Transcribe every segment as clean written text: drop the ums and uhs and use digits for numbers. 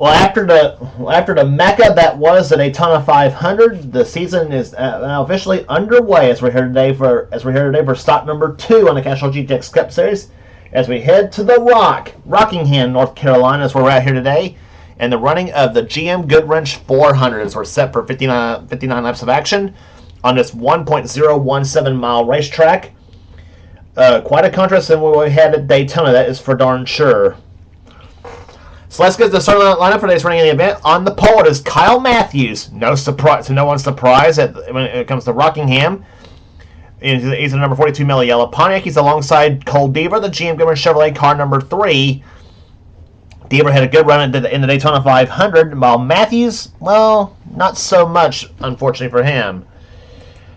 Well, after the mecca that was the Daytona 500, the season is now officially underway as we're here today for stop number 2 on the Castrol GTX Cup Series. As we head to the Rockingham, North Carolina, is where we're at here today, and the running of the GM Goodwrench 400 as we're set for 59 laps of action on this 1.017 mile racetrack. Quite a contrast than what we had at Daytona, that is for darn sure. So let's get to the starting lineup for today's running of the event. On the pole, it is Kyle Matthews. No surprise, to no one's surprise when it comes to Rockingham. He's the number 42 Mellow Yellow Pontiac. He's alongside Cole Deaver, the GM Goodwrench Chevrolet car number 3. Deaver had a good run in the Daytona 500, while Matthews, well, not so much, unfortunately for him.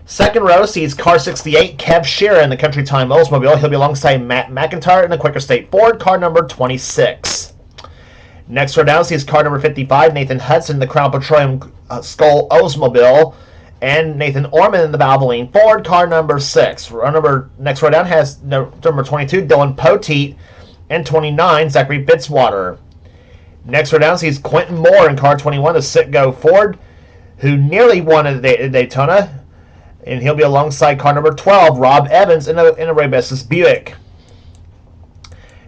Second row sees car 68, Kev Shearer in the Country Time Oldsmobile. He'll be alongside Matt McIntyre in the Quaker State Ford, car number 26. Next row down sees car number 55, Nathan Hudson, the Crown Petroleum Skull Oldsmobile, and Nathan Orman in the Valvoline Ford, car number 6. Next row down has number 22, Dylan Poteet, and 29, Zachary Fitzwater. Next row down sees Quentin Moore in car 21, the Citgo Ford, who nearly won at Daytona, and he'll be alongside car number 12, Rob Evans in a Ray Bessis Buick.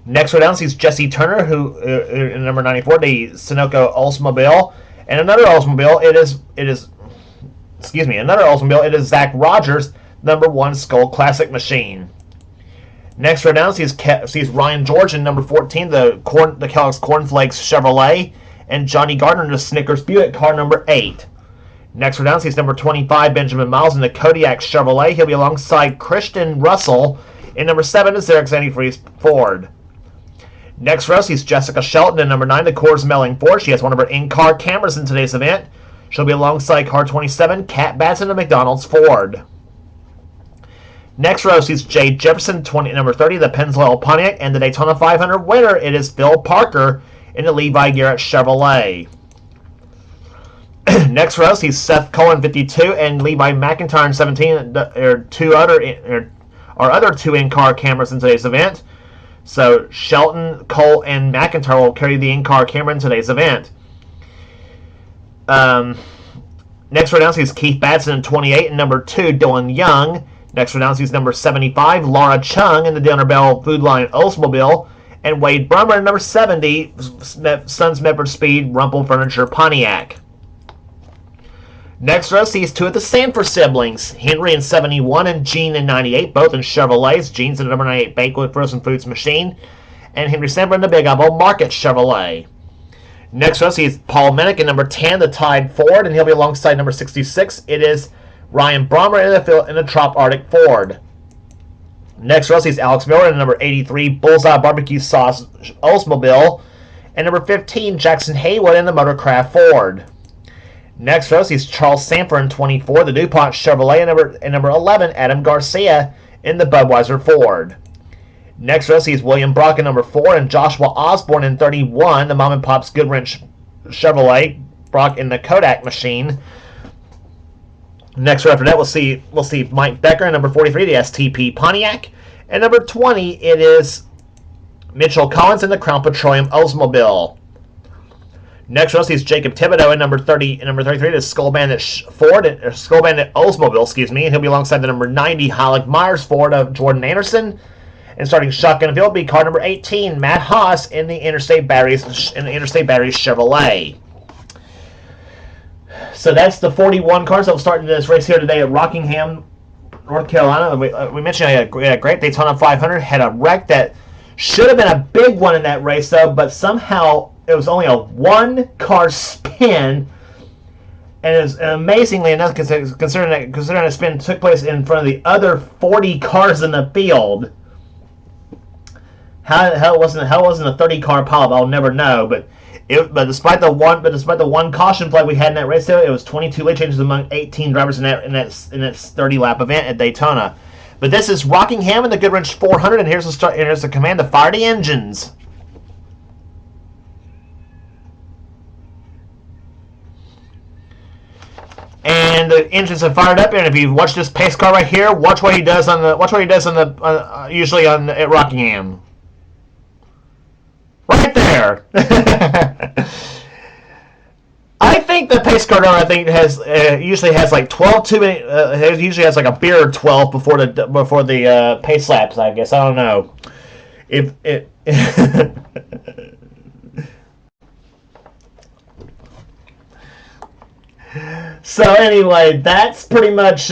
Next row down sees Jesse Turner, who in number 94, the Sunoco Oldsmobile, and another Oldsmobile. It is Zach Rogers, number 1 Skull Classic Machine. Next row down sees Ryan George in number 14, the Kellogg's Cornflakes Chevrolet, and Johnny Gardner in the Snickers Buick, car number 8. Next row down sees number 25, Benjamin Miles in the Kodiak Chevrolet. He'll be alongside Christian Russell in number 7, the Xerox Antifreeze Ford. Next row sees Jessica Shelton in number 9, the Coors Melling Ford. She has one of her in-car cameras in today's event. She'll be alongside car 27, Kat Batts in the McDonald's Ford. Next row sees Jay Jefferson, number 30, the Pennzoil Pontiac, and the Daytona 500 winner, it is Phil Parker in the Levi Garrett Chevrolet. Next row sees Seth Cohen, 52, and Levi McIntyre, 17, our other 2 in-car cameras in today's event. So Shelton, Cole, and McIntyre will carry the in-car camera in today's event. Next row down sees Keith Batson in 28 and number 2, Dylan Young. Next row down sees number 75, Laura Chung in the Downer Bell Food Line Oldsmobile. And Wade Brummer in number 70, Sons Medford Speed Rumpel Furniture Pontiac. Next row sees 2 of the Sanford siblings, Henry in 71 and Gene in 98, both in Chevrolets. Gene's in the number 98 Banquet Frozen Foods Machine, and Henry Sanford in the Big Apple Market Chevrolet. Next row sees Paul Minnick in number 10, the Tide Ford, and he'll be alongside number 66. It is Ryan Brommer in the Trop Arctic Ford. Next row sees Alex Miller in number 83, Bullseye Barbecue Sauce Oldsmobile, and number 15, Jackson Haywood in the Motorcraft Ford. Next row sees Charles Sanford in 24, the DuPont Chevrolet, and number 11, Adam Garcia in the Budweiser Ford. Next row sees William Brock in number 4 and Joshua Osborne in 31, the Mom and Pop's Goodwrench Chevrolet, Brock in the Kodak Machine. Next row after that, we'll see Mike Becker in number 43, the STP Pontiac, and number 20, it is Mitchell Collins in the Crown Petroleum Oldsmobile. Next row sees Jacob Thibodeau in number 30 and number 33, the Skull Bandit Oldsmobile, and he'll be alongside the number 90 Halleck Myers Ford of Jordan Anderson. And starting shotgun field will be car number 18, Matt Haas in the Interstate Batteries Chevrolet. So that's the 41 cars that will start in this race here today at Rockingham, North Carolina. We mentioned we had a great Daytona 500, had a wreck that should have been a big one in that race though, but somehow it was only a 1-car spin, and amazingly enough, considering the spin took place in front of the other 40 cars in the field. How it wasn't a 30-car pileup, I'll never know. But despite the one caution flag we had in that race, though, it was 22 late changes among 18 drivers in that 30-lap event at Daytona. But this is Rockingham and the Goodwrench 400, and here's the command to fire the engines. And the engines have fired up. And if you've watched this pace car right here, watch what he does usually at Rockingham. Right there. think the pace car owner, I think, has usually has like 12 too many. Usually has like a beer or 12 before the pace laps. I guess I don't know if it. So anyway, that's pretty much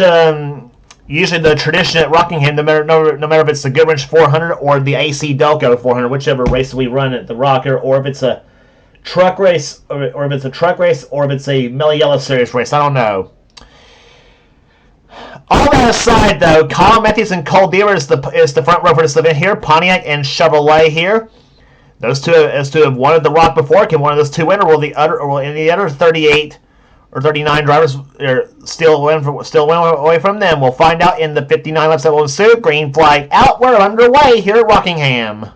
usually the tradition at Rockingham. No matter if it's the Goodwrench 400 or the AC Delco 400, whichever race we run at the Rocker, or if it's a truck race, or if it's a truck race, or if it's a Melly Yellow Series race. I don't know. All that aside, though, Kyle Matthews and Cole Deaver is the front row for this event here. Pontiac and Chevrolet here. Those two have won at the Rock before. Can one of those two win, or will the other 38 or 39 drivers still win away from them? We'll find out in the 59 laps that will ensue. Green flag out. We're underway here at Rockingham.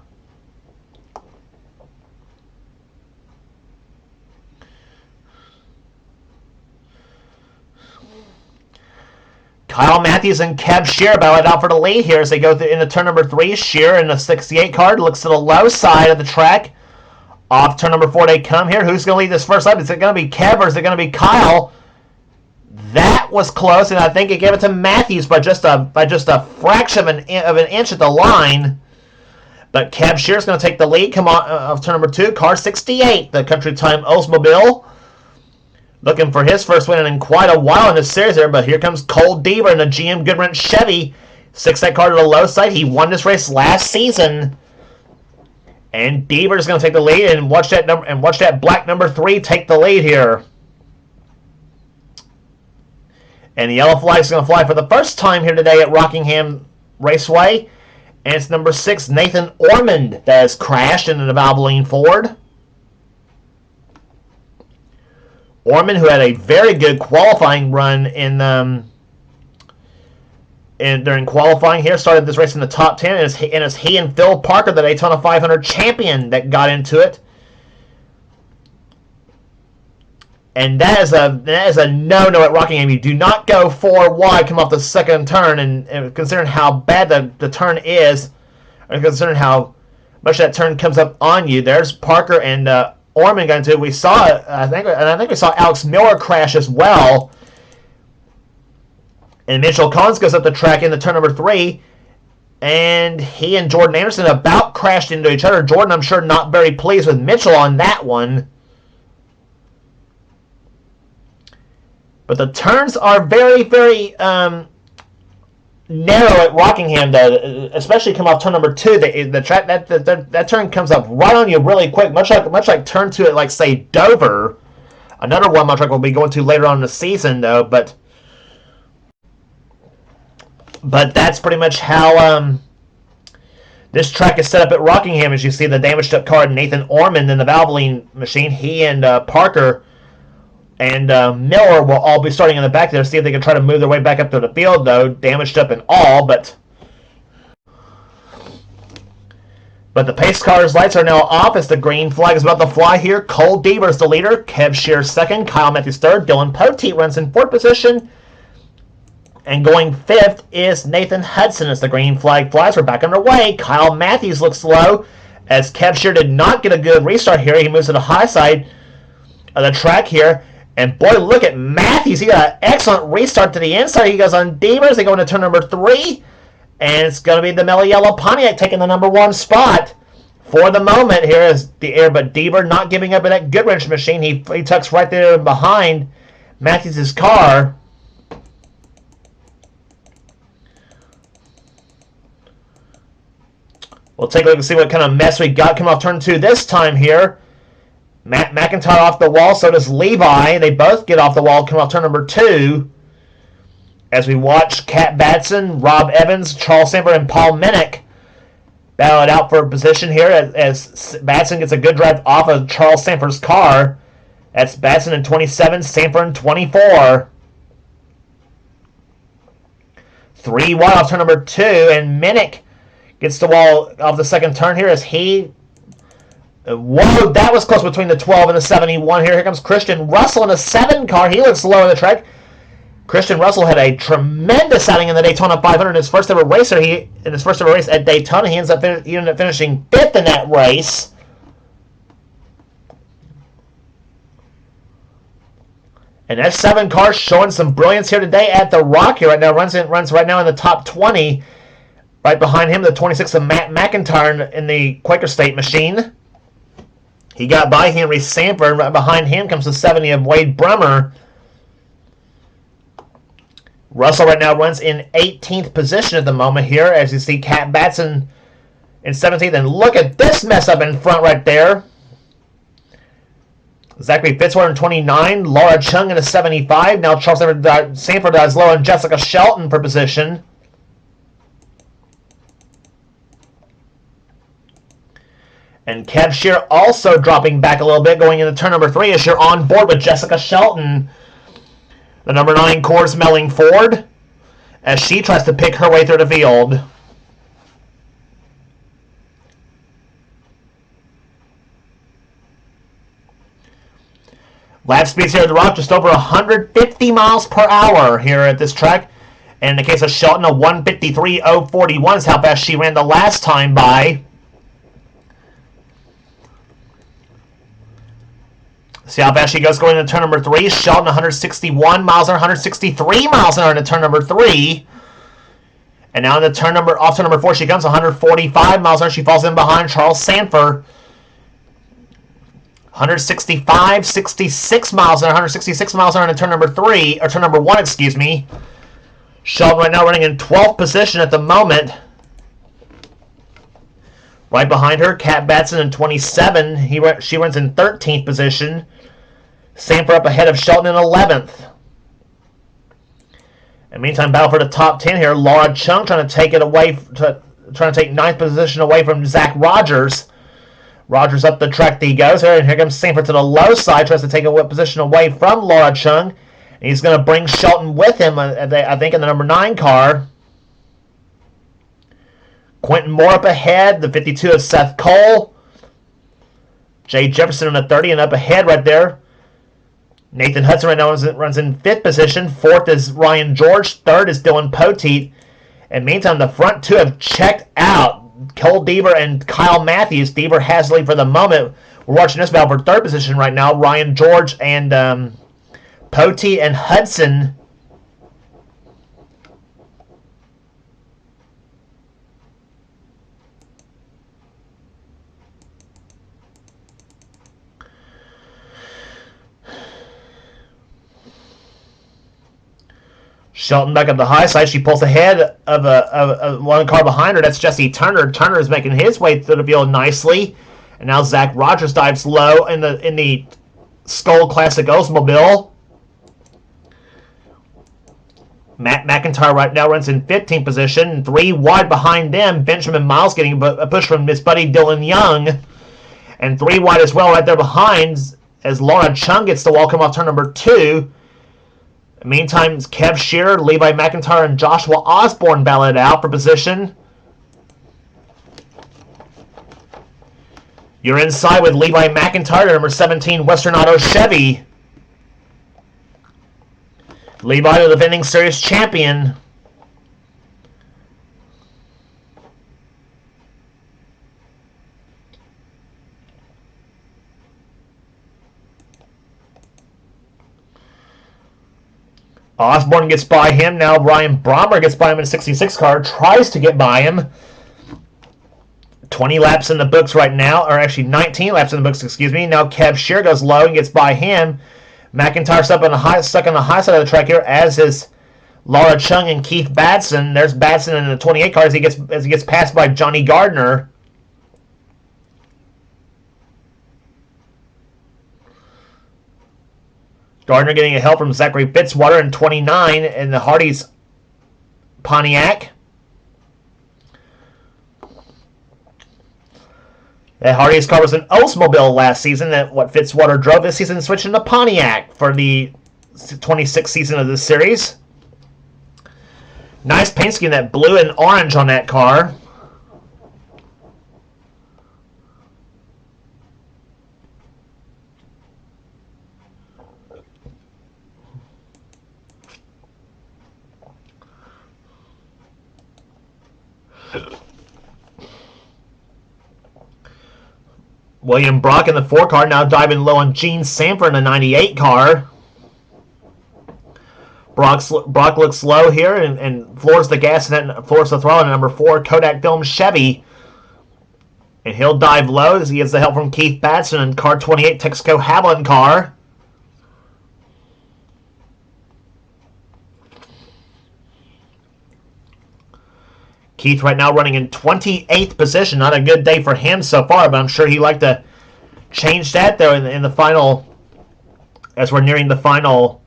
Kyle Matthews and Kev Shear battle it out for the lead here as they go into turn number 3. Shear in the 68 car looks to the low side of the track. Off turn number 4 they come here. Who's going to lead this first lap? Is it going to be Kev or is it going to be Kyle? That was close, and I think it gave it to Matthews by just a fraction of an inch at the line. But Kev Shear is going to take the lead. Come on, of turn number 2, car 68, the Country Time Oldsmobile. Looking for his first win in quite a while in this series there, but here comes Cole Deaver in the GM Goodwrench Chevy. 6-set car to the low side. He won this race last season. And Deaver is going to take the lead and watch that black number 3 take the lead here. And the yellow flag is going to fly for the first time here today at Rockingham Raceway. And it's number 6, Nathan Ormond, that has crashed into the Valvoline Ford. Ormond, who had a very good qualifying run during qualifying here, started this race in the top 10, and it's he and Phil Parker, the Daytona 500 champion, that got into it. And that is a no-no at Rockingham. You do not go 4 wide, come off the second turn, and considering how bad the turn is, and considering how much that turn comes up on you, there's Parker and Ormond got into it. We saw it, I think we saw Alex Miller crash as well. And Mitchell Collins goes up the track into turn number 3, and he and Jordan Anderson about crashed into each other. Jordan, I'm sure, not very pleased with Mitchell on that one. But the turns are very, very narrow at Rockingham, though, especially come off turn number 2. The track that turn comes up right on you really quick, much like turn 2 at, like, say, Dover. Another one my track will be going to later on in the season, though, but that's pretty much how this track is set up at Rockingham. As you see the damaged up car, Nathan Ormond in the Valvoline machine. He and Parker and Miller will all be starting in the back there. See if they can try to move their way back up to the field, though. Damaged up and all, but the pace car's lights are now off as the green flag is about to fly here. Cole Deaver is the leader. Kev Shear second. Kyle Matthews third. Dylan Poteet runs in fourth position. And going fifth is Nathan Hudson as the green flag flies. We're back underway. Kyle Matthews looks low as Kev Shear did not get a good restart here. He moves to the high side of the track here. And boy, look at Matthews. He got an excellent restart to the inside. He goes on Deaver as they go into turn number 3. And it's going to be the Melly Yellow Pontiac taking the number 1 spot for the moment. Here is the air, but Deaver not giving up in that Goodwrench machine. He tucks right there behind Matthews' car. We'll take a look and see what kind of mess we got coming off turn 2 this time here. Matt McIntyre off the wall, so does Levi. They both get off the wall coming off turn number 2. As we watch Cat Batson, Rob Evans, Charles Samper, and Paul Minnick battle it out for a position here as Batson gets a good drive off of Charles Samper's car. That's Batson in 27, Samper in 24. 3 wide off turn number 2, and Minnick gets the wall off the second turn here as he... Whoa, that was close between the 12 and the 71 here. Here comes Christian Russell in a 7 car. He looks low in the track. Christian Russell had a tremendous outing in the Daytona 500 in his first ever race. In his first ever race at Daytona, he ended up finishing 5th in that race. And S7 car showing some brilliance here today at the Rock here right now. Runs right now in the top 20. Right behind him, the 26 of Matt McIntyre in the Quaker State machine. He got by Henry Sanford. Right behind him comes the 70 of Wade Brummer. Russell right now runs in 18th position at the moment here, as you see Cat Batson in 17th. And look at this mess up in front right there. Zachary Fitzwater in 29, Laura Chung in a 75. Now Charles Sanford dives low, and Jessica Shelton for position. And Kev Shear also dropping back a little bit, going into turn number 3 as you're on board with Jessica Shelton. The number 9 Coors Melling Ford, as she tries to pick her way through the field. Lap speeds here at the Rock just over 150 miles per hour here at this track. And in the case of Shelton, a 153.041 is how fast she ran the last time by. See how fast she goes going into turn number 3. Shelton 161 miles an hour, 163 miles an hour into turn number 3. And now into off turn number 4 she comes, 145 miles an hour. She falls in behind Charles Sanford. 165, 66 miles an hour, 166 miles an hour into turn number 3, or turn number 1, excuse me. Shelton right now running in 12th position at the moment. Right behind her, Cat Batson in 27. She runs in 13th position. Sanford up ahead of Shelton in 11th. And meantime, battle for the top 10 here. Laura Chung trying to take 9th position away from Zach Rogers. Rogers up the track he goes here, and here comes Sanford to the low side, tries to take a position away from Laura Chung. And he's going to bring Shelton with him, I think, in the number 9 car. Quentin Moore up ahead, the 52 of Seth Cole. Jay Jefferson in the 30 and up ahead right there. Nathan Hudson right now runs in 5th position. 4th is Ryan George. 3rd is Dylan Poteet. And meantime, the front 2 have checked out. Cole Deaver and Kyle Matthews. Deaver has the lead for the moment. We're watching this battle for 3rd position right now. Ryan George and Poteet and Hudson. Shelton back up the high side. She pulls ahead of one car behind her. That's Jesse Turner. Turner is making his way through the field nicely. And now Zach Rogers dives low in the Skull Classic Oldsmobile. Matt McIntyre right now runs in 15th position. 3 wide behind them. Benjamin Miles getting a push from Miss Buddy Dylan Young. And 3 wide as well right there behind as Laura Chung gets the wall come off turn number 2. Meantime, Kev Shearer, Levi McIntyre, and Joshua Osborne battle it out for position. You're inside with Levi McIntyre, number 17, Western Auto Chevy. Levi, the defending series champion. Osborne gets by him. Now Ryan Brommer gets by him in a 66 car. Tries to get by him. 20 laps in the books right now. Or actually 19 laps in the books, excuse me. Now Kev Shear goes low and gets by him. McIntyre stuck on the high side of the track here, as is Laura Chung and Keith Batson. There's Batson in the 28 car as he gets passed by Johnny Gardner. Gardner getting a help from Zachary Fitzwater in 29 in the Hardy's Pontiac. That Hardy's car was an Oldsmobile last season that Fitzwater drove this season, switching to Pontiac for the 26th season of this series. Nice paint scheme, that blue and orange on that car. William Brock in the 4 car, now diving low on Gene Sanford in the 98 car. Brock looks low here and floors the gas and floors the throttle. Number 4, Kodak Film Chevy. And he'll dive low as he gets the help from Keith Batson and car 28, Texaco Haviland car. Keith right now running in 28th position. Not a good day for him so far, but I'm sure he'd like to change that there in the final, as we're nearing the final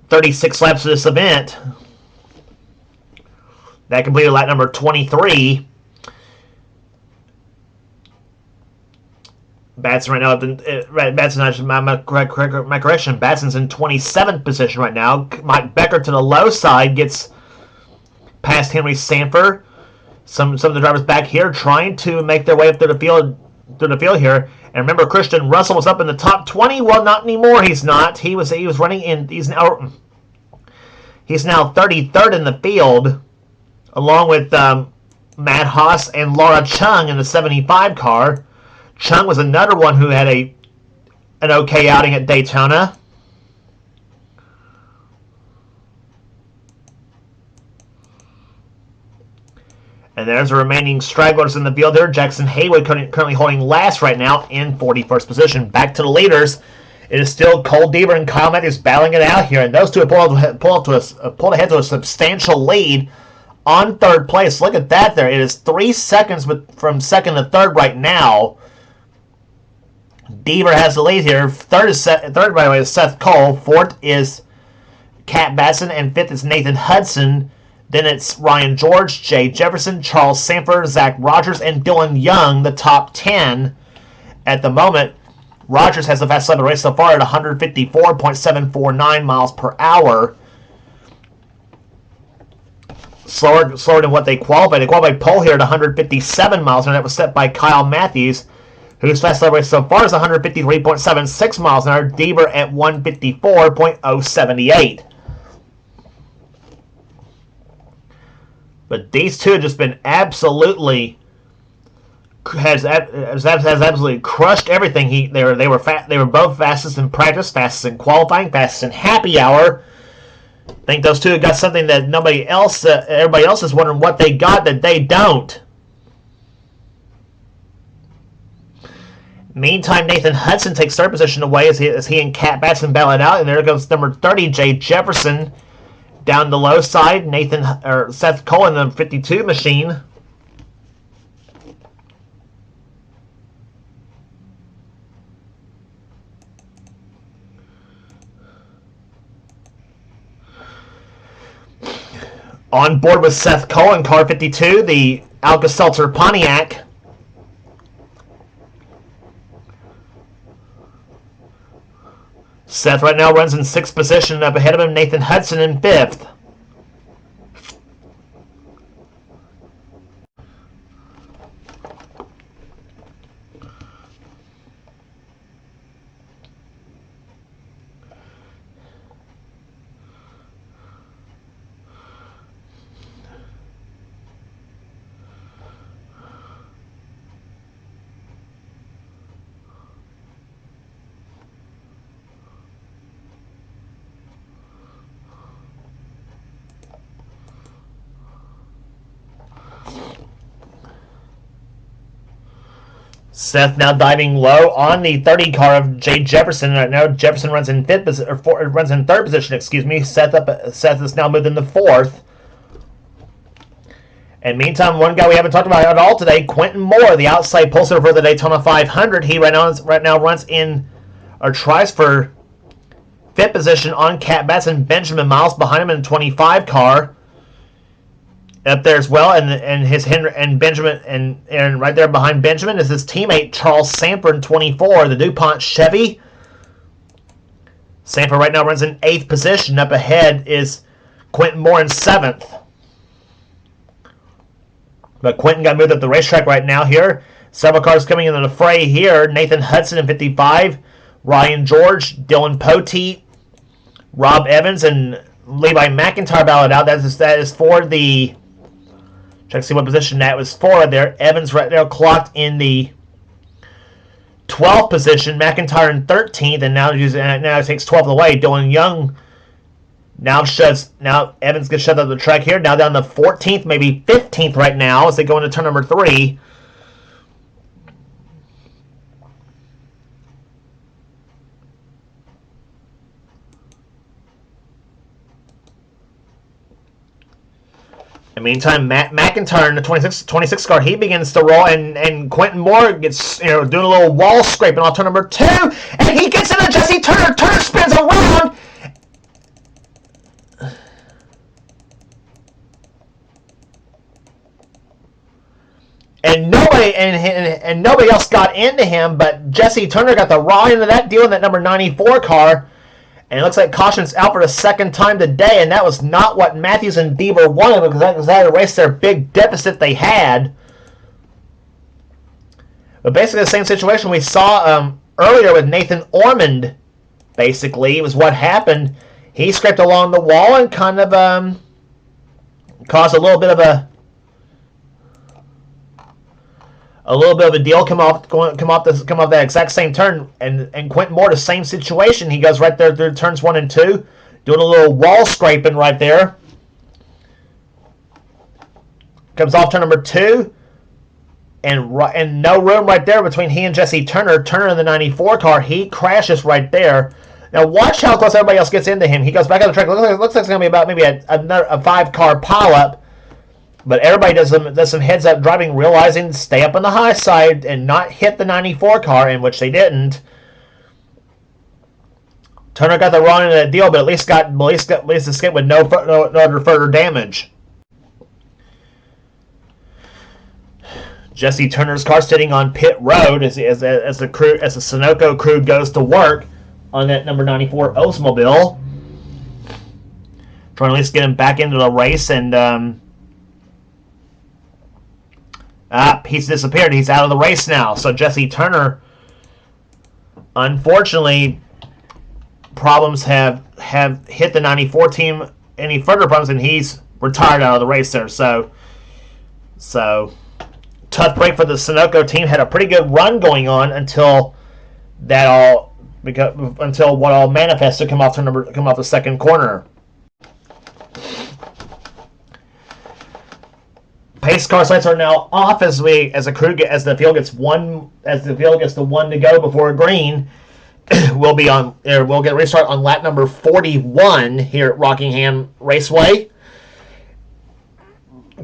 36 laps of this event. That completed lap number 23. Batson right now, Batson, my correction, Batson's in 27th position right now. Mike Becker to the low side gets past Henry Sanford. Some of the drivers back here trying to make their way up through the field here. And remember, Christian Russell was up in the top 20. Well, not anymore. He's not. He was running in. He's now 33rd in the field, along with Matt Haas and Laura Chung in the 75 car. Chung was another one who had an okay outing at Daytona. And there's the remaining stragglers in the field there. Jackson Haywood currently holding last right now in 41st position. Back to the leaders. It is still Cole Deaver and Kyle Matthews battling it out here. And those two have pulled ahead to a substantial lead on third place. Look at that there. It is 3 seconds from second to third right now. Deaver has the lead here. Third, by the way, is Seth Cole. Fourth is Cat Batson. And fifth is Nathan Hudson. Then it's Ryan George, Jay Jefferson, Charles Sanford, Zach Rogers, and Dylan Young, the top 10 at the moment. Rogers has the fastest lap of the race so far at 154.749 miles per hour. Slower than what they qualified. They qualified pole here at 157 miles, and that was set by Kyle Matthews, whose fastest lap of the race so far is 153.76 miles an hour. Deaver at 154.078. But these two have just been absolutely has absolutely crushed everything. They were both fastest in practice, fastest in qualifying, fastest in happy hour. I think those two have got something that everybody else is wondering what they got that they don't. Meantime, Nathan Hudson takes third position away as he and Cat Batson battle it out, and there goes number 30, Jay Jefferson. Down the low side, Seth Cole in the 52 machine. On board with Seth Cole in car 52, the Alka-Seltzer Pontiac. Seth right now runs in 6th position. Up ahead of him, Nathan Hudson in 5th. Seth now diving low on the 30 car of Jay Jefferson. Right now, Jefferson runs in third position. Excuse me. Seth is now moved into 4th. And meantime, one guy we haven't talked about at all today, Quentin Moore, the outside pole sitter for the Daytona 500. He right now runs in or tries for 5th position on Cat Batson. Benjamin Miles behind him in the 25 car. Up there as well, and Benjamin and right there behind Benjamin is his teammate Charles Sanford in 24, the DuPont Chevy. Sanford right now runs in 8th position. Up ahead is Quentin Moore in 7th. But Quentin got moved up the racetrack right now here. Several cars coming into the fray here. Nathan Hudson in 55, Ryan George, Dylan Poteet, Rob Evans, and Levi McIntyre battled out. That is for the... Check to see what position that was for there. Evans right there clocked in the 12th position. McIntyre in 13th, and now it takes 12th away. Dylan Young Now Evans gets shoved out of the track here. Now down to 14th, maybe 15th right now as they go into turn number 3. In the meantime, Matt McIntyre in the 26 car, he begins to roll, and Quentin Moore gets, doing a little wall scraping on turn number 2, and he gets into Jesse Turner. Turner spins around. And nobody else got into him, but Jesse Turner got the raw end of that deal in that number 94 car. And it looks like caution's out for the second time today, and that was not what Matthews and Deaver wanted, because that erased their big deficit they had. But basically the same situation we saw earlier with Nathan Ormond, basically, was what happened. He scraped along the wall and kind of caused a little bit of a deal come off that exact same turn, and Quentin Moore, the same situation. He goes right there through turns 1 and 2, doing a little wall scraping right there. Comes off turn number 2, and no room right there between he and Jesse Turner. Turner in the 94 car, he crashes right there. Now watch how close everybody else gets into him. He goes back on the track. Looks like it's going to be about maybe a 5-car pileup. But everybody does some heads-up driving, realizing to stay up on the high side and not hit the 94 car, in which they didn't. Turner got the wrong end of that deal, but at least escaped with no further damage. Jesse Turner's car sitting on pit road as the Sunoco crew goes to work on that number 94 Oldsmobile, trying to at least get him back into the race, and he's disappeared. He's out of the race now. So Jesse Turner, unfortunately, problems have hit the 94 team. Any further problems, and he's retired out of the race there. So tough break for the Sunoco team. Had a pretty good run going on until what all manifested come off the second corner. Pace car sights are now off as the field gets to 1 to go before green. We'll get restart on lap number 41 here at Rockingham Raceway.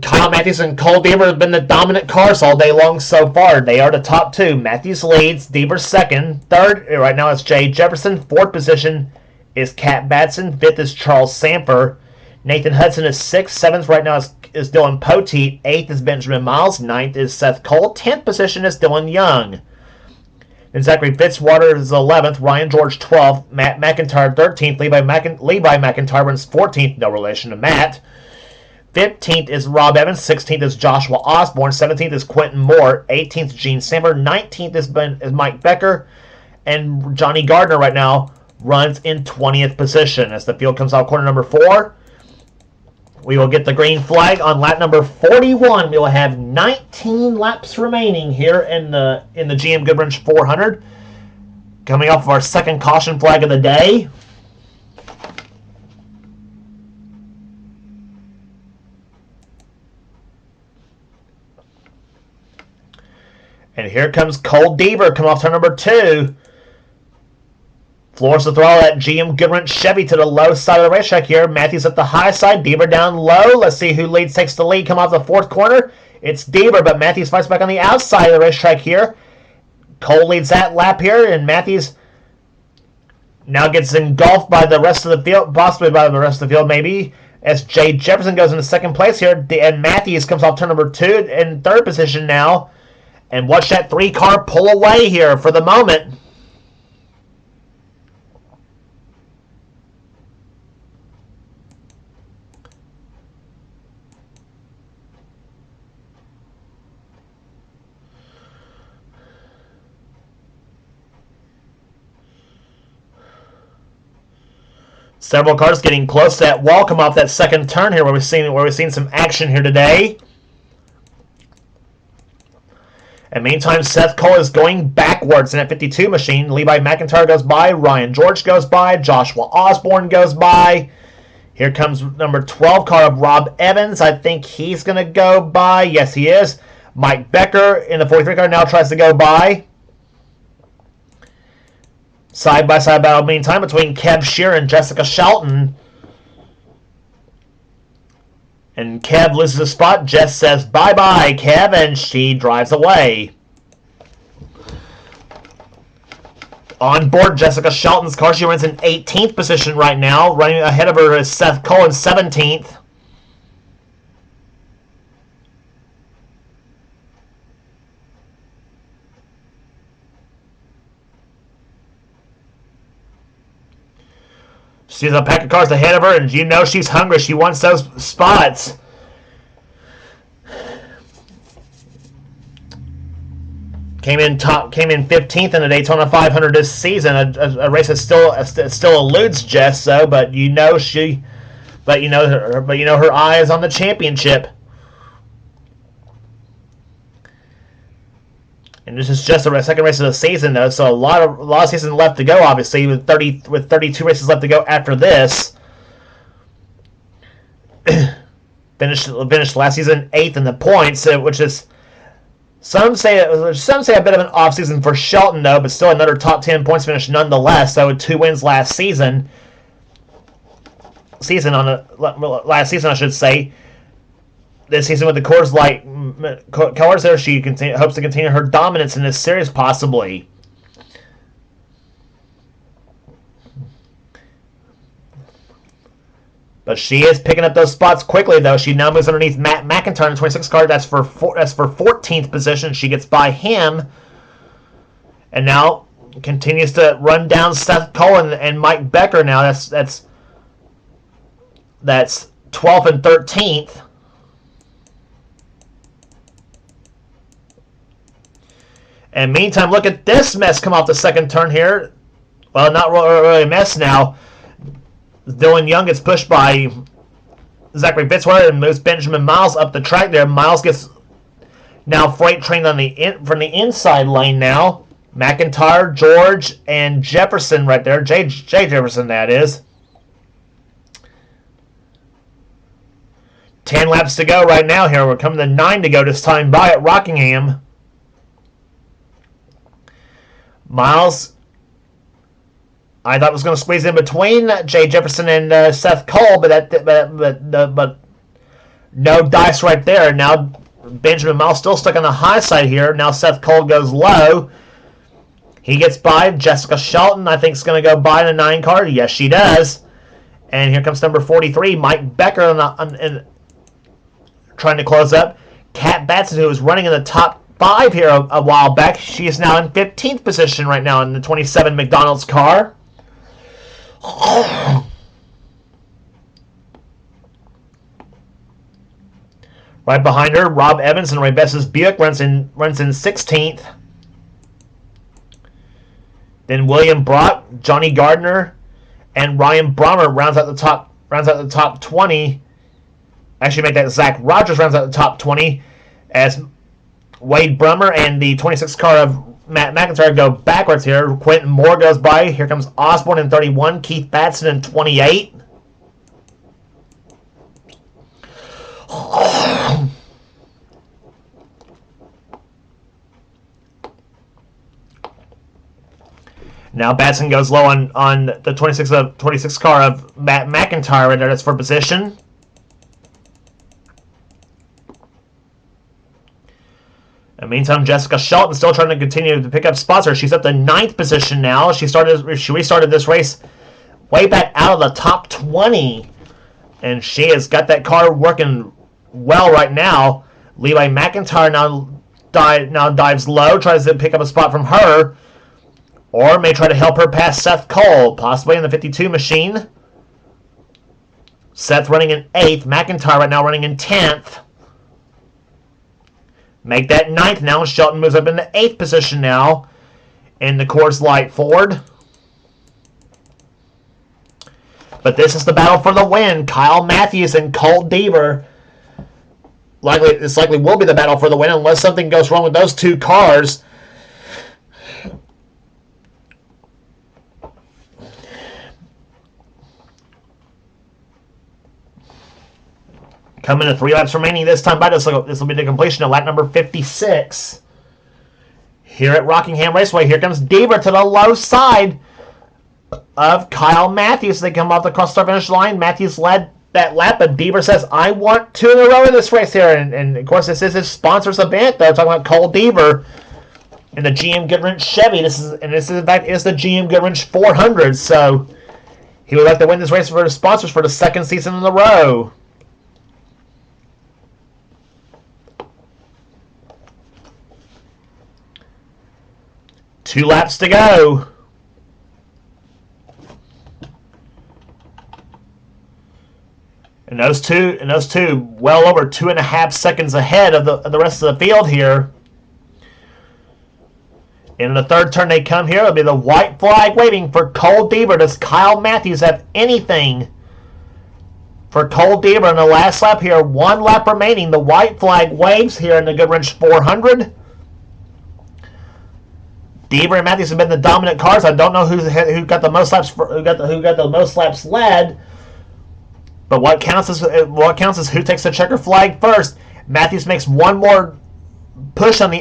Kyle Matthews and Cole Deaver have been the dominant cars all day long so far. They are the top 2. Matthews leads, Deaver second. Third right now is Jay Jefferson. Fourth position is Cat Batson. Fifth is Charles Samper. Nathan Hudson is 6th. 7th right now is Dylan Poteet. 8th is Benjamin Miles. 9th is Seth Cole. 10th position is Dylan Young. And Zachary Fitzwater is 11th. Ryan George 12th. Matt McIntyre 13th. Levi McIntyre runs 14th. No relation to Matt. 15th is Rob Evans. 16th is Joshua Osborne. 17th is Quentin Moore. 18th is Gene Simmer. 19th is Mike Becker. And Johnny Gardner right now runs in 20th position. As the field comes out corner number 4, we will get the green flag on lap number 41. We will have 19 laps remaining here in the GM Goodwrench 400. Coming off of our second caution flag of the day. And here comes Cole Deaver, come off turn number 2. Floors the throttle at GM Goodwrench Chevy to the low side of the racetrack here. Matthews at the high side, Deaver down low. Let's see who takes the lead. Come off the 4th corner. It's Deaver, but Matthews fights back on the outside of the racetrack here. Cole leads that lap here, and Matthews now gets engulfed by the rest of the field, possibly by the rest of the field maybe, as Jay Jefferson goes into 2nd place here, and Matthews comes off turn number 2 in 3rd position now. And watch that 3-car pull away here for the moment. Several cars getting close to that wall come off that second turn here where we've seen some action here today. And meantime, Seth Cole is going backwards in that 52 machine. Levi McIntyre goes by. Ryan George goes by. Joshua Osborne goes by. Here comes number 12 car of Rob Evans. I think he's going to go by. Yes, he is. Mike Becker in the 43 car now tries to go by. Side-by-side battle meantime between Kev Shear and Jessica Shelton. And Kev loses a spot. Jess says bye-bye, Kev, and she drives away. On board Jessica Shelton's car, she runs in 18th position right now. Running ahead of her is Seth Cole in 17th. She's a pack of cars ahead of her, and you know she's hungry. She wants those spots. Came in 15th in the Daytona 500 this season. A race that still eludes Jess, though. But you know her eye is on the championship. And this is just the second race of the season, though, so a lot of season left to go. Obviously, with 32 races left to go after this. finished last season 8th in the points, which is some say a bit of an off season for Shelton, though, but still another top 10 points finish nonetheless. So with 2 wins last season. Last season, I should say. This season with the Coors Light colors there, she hopes to continue her dominance in this series, possibly. But she is picking up those spots quickly, though. She now moves underneath Matt McIntyre in the 26 car. That's for 14th position. She gets by him, and now continues to run down Seth Cole and Mike Becker. Now that's 12th and 13th. And meantime, look at this mess come off the second turn here. Well, not really a mess now. Dylan Young gets pushed by Zachary Fitzwater and moves Benjamin Miles up the track there. Miles gets now freight trained from the inside lane now. McIntyre, George, and Jefferson right there. Jay Jefferson, that is. 10 laps to go right now here. We're coming to 9 to go this time by at Rockingham. Miles, I thought was going to squeeze in between Jay Jefferson and Seth Cole, but no dice right there. Now Benjamin Miles still stuck on the high side here. Now Seth Cole goes low. He gets by. Jessica Shelton, I think, is going to go by in the 9 car. Yes, she does. And here comes number 43, Mike Becker, trying to close up. Kat Batson, who was running in the top 5 here a while back. She is now in 15th position right now in the 27 McDonald's car. Right behind her, Rob Evans and Ray Bess's Buick runs in 16th. Then William Brock, Johnny Gardner, and Ryan Brommer rounds out the top 20. Actually, make that Zach Rogers rounds out the top 20 as Wade Brummer and the 26 car of Matt McIntyre go backwards here. Quentin Moore goes by. Here comes Osborne in 31. Keith Batson in 28. Now Batson goes low on the 26 car of Matt McIntyre right there. That's for position. In the meantime, Jessica Shelton still trying to continue to pick up spots. She's up to 9th position now. She restarted this race way back out of the top 20. And she has got that car working well right now. Levi McIntyre now dives low, tries to pick up a spot from her. Or may try to help her pass Seth Cole, possibly in the 52 machine. Seth running in 8th. McIntyre right now running in 10th. Make that 9th now. Shelton moves up in the 8th position now in the Coors Light Ford. But this is the battle for the win. Kyle Matthews and Colt Deaver. This likely will be the battle for the win unless something goes wrong with those two cars. Coming to 3 laps remaining this time by this will be the completion of lap number 56. Here at Rockingham Raceway, here comes Deaver to the low side of Kyle Matthews. They come off the cross-start finish line. Matthews led that lap, but Deaver says, I want 2 in a row in this race here. And of course, this is his sponsor's event. They're talking about Cole Deaver and the GM Goodwrench Chevy. This is in fact is the GM Goodwrench 400. So he would like to win this race for his sponsors for the 2nd season in a row. Two laps to go. And those two, well over 2.5 seconds ahead of the rest of the field here. In the 3rd turn they come here. It'll be the white flag waving for Cole Deaver. Does Kyle Matthews have anything for Cole Deaver in the last lap here? 1 lap remaining. The white flag waves here in the Goodwrench 400. Deaver and Matthews have been the dominant cars. I don't know who got the most laps who got the most laps led. But what counts is who takes the checker flag first. Matthews makes one more push on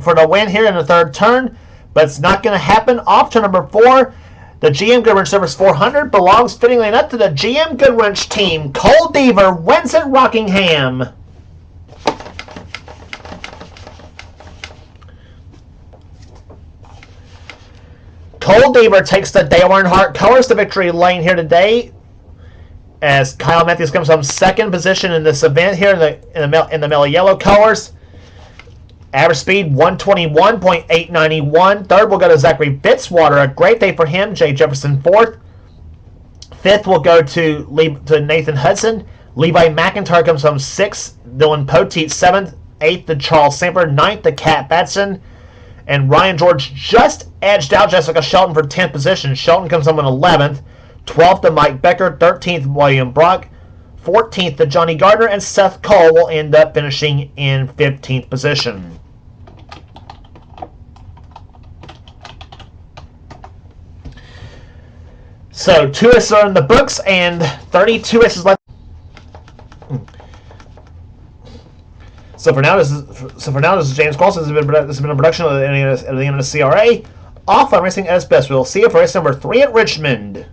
for the win here in the 3rd turn, but it's not going to happen. Off turn number 4, the GM Goodwrench Service 400 belongs fittingly enough to the GM Goodwrench team. Cole Deaver wins at Rockingham. Cole Deaver takes the Dale Earnhardt colors to victory lane here today, as Kyle Matthews comes from 2nd position in this event here in the mellow yellow colors. Average speed 121.891. 3rd will go to Zachary Fitzwater. A great day for him. Jay Jefferson 4th. 5th will go to Nathan Hudson. Levi McIntyre comes from 6th. Dylan Poteet 7th. 8th to Charles Samper. 9th to Kat Batson. And Ryan George just edged out Jessica Shelton for 10th position. Shelton comes home in 11th. 12th to Mike Becker. 13th William Brock. 14th to Johnny Gardner. And Seth Cole will end up finishing in 15th position. So 2 races are in the books and 32 races left. So for now, this is James Carlson. This has been a production of the NNSCRA. Off on Racing at its best. We'll see you for race number 3 at Richmond.